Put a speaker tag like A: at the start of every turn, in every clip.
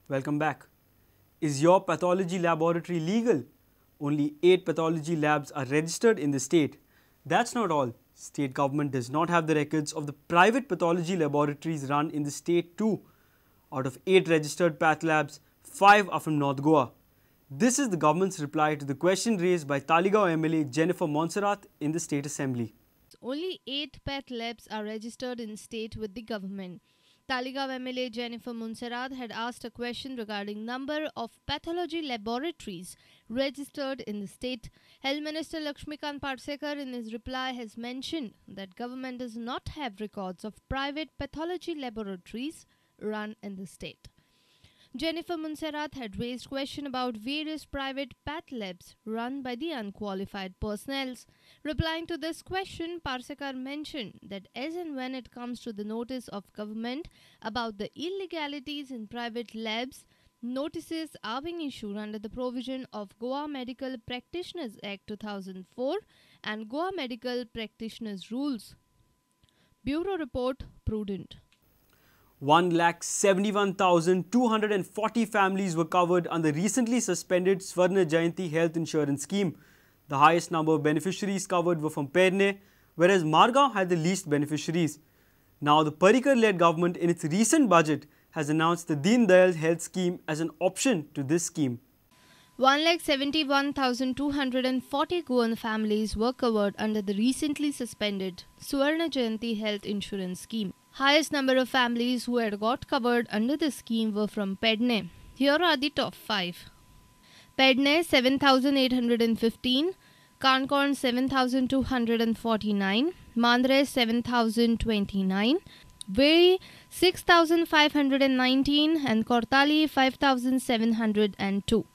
A: Welcome back. Is your pathology laboratory legal? Only 8 pathology labs are registered in the state. That's not all. State government does not have the records of the private pathology laboratories run in the state too. Out of 8 registered path labs, 5 are from North Goa. This is the government's reply to the question raised by Talegaon MLA Jennifer Montserrat in the State Assembly.
B: Only 8 path labs are registered in state with the government. Talegaon MLA Jennifer Montserrat had asked a question regarding number of pathology laboratories registered in the state. Health Minister Lakshmikant Parsekar in his reply has mentioned that government does not have records of private pathology laboratories run in the state. Jennifer Montserrat had raised question about various private path labs run by the unqualified personnel. Replying to this question, Parsekar mentioned that as and when it comes to the notice of government about the illegalities in private labs, notices are being issued under the provision of Goa Medical Practitioners Act 2004 and Goa Medical Practitioners Rules. Bureau Report, Prudent.
A: 1,71,240 families were covered under recently suspended Swarna Jayanti health insurance scheme. The highest number of beneficiaries covered were from Perne, whereas Margao had the least beneficiaries. Now the Parrikar-led government in its recent budget has announced the Deen Dayal health scheme as an option to this scheme.
B: 1,71,240 Goan families were covered under the recently suspended Swarna Jayanti health insurance scheme. Highest number of families who had got covered under the scheme were from Perne. Here are the top 5. Perne 7,815, Kankorn 7,249, Mandre 7,029, Veri 6,519 and Kortali 5,702.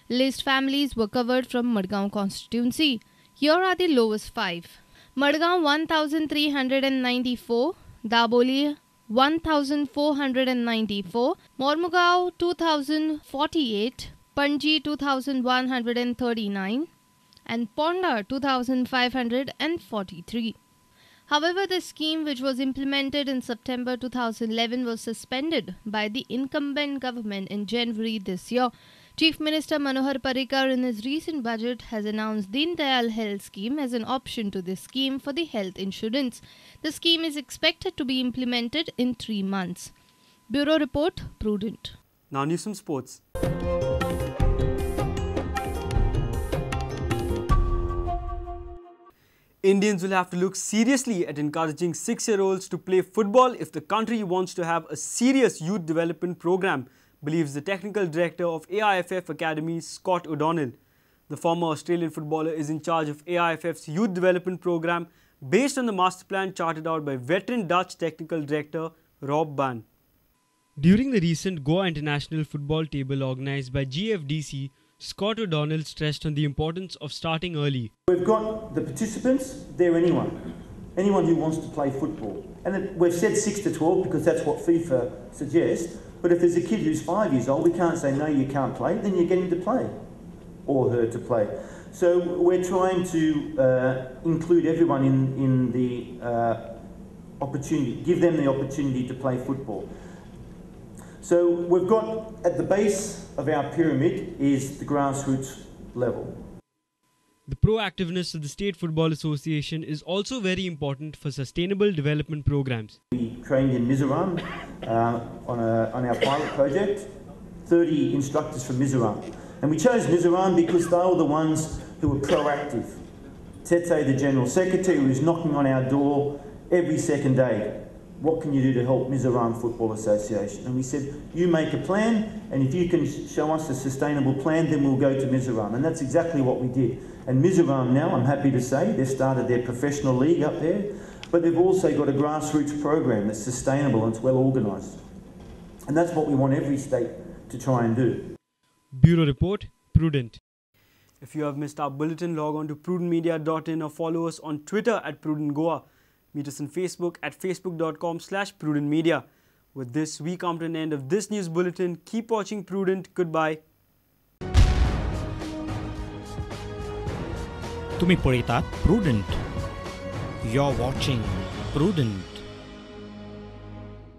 B: List families were covered from Madgaon constituency. Here are the lowest 5. Madgaon 1,394, Daboli 1,494, Mormugao 2,048, Panji 2,139 and Ponda 2,543. However, the scheme which was implemented in September 2011 was suspended by the incumbent government in January this year. Chief Minister Manohar Parrikar in his recent budget has announced Deen Dayal Health Scheme as an option to this scheme for the health insurance. The scheme is expected to be implemented in 3 months. Bureau Report, Prudent.
A: Now news from sports. Indians will have to look seriously at encouraging 6-year-olds to play football if the country wants to have a serious youth development program, believes the technical director of A.I.F.F academies, Scott O'Donnell. The former Australian footballer is in charge of A.I.F.F's youth development program based on the master plan charted out by veteran Dutch technical director Rob Ban. During the recent Goa International Football Table organised by GFDC, Scott O'Donnell stressed on the importance of starting early.
C: We've got the participants, they're anyone who wants to play football. And we've said 6 to 12 because that's what FIFA suggests. But if there's a kid who's 5 years old, we can't say, no, you can't play, then you get him to play, or her to play. So we're trying to include everyone in the opportunity, give them the opportunity to play football. So we've got, at the base of our pyramid is the grassroots level.
A: The proactiveness of the State Football Association is also very important for sustainable development programs.
C: We trained in Mizoram on our pilot project, 30 instructors from Mizoram. And we chose Mizoram because they were the ones who were proactive. Tete, the General Secretary, was knocking on our door every second day. What can you do to help Mizoram Football Association? And we said, you make a plan, and if you can show us a sustainable plan, then we'll go to Mizoram. And that's exactly what we did. And Mizoram now, I'm happy to say, they've started their professional league up there, but they've also got a grassroots program that's sustainable and it's well organised. And that's what we want every state to try and do.
A: Bureau Report, Prudent. If you have missed our bulletin, log on to prudentmedia.in or follow us on Twitter at PrudentGoa. Meet us on Facebook at facebook.com/prudentmedia. With this, we come to an end of this news bulletin. Keep watching Prudent. Goodbye.
D: तुम्ही पळयतात Prudent. You're watching Prudent.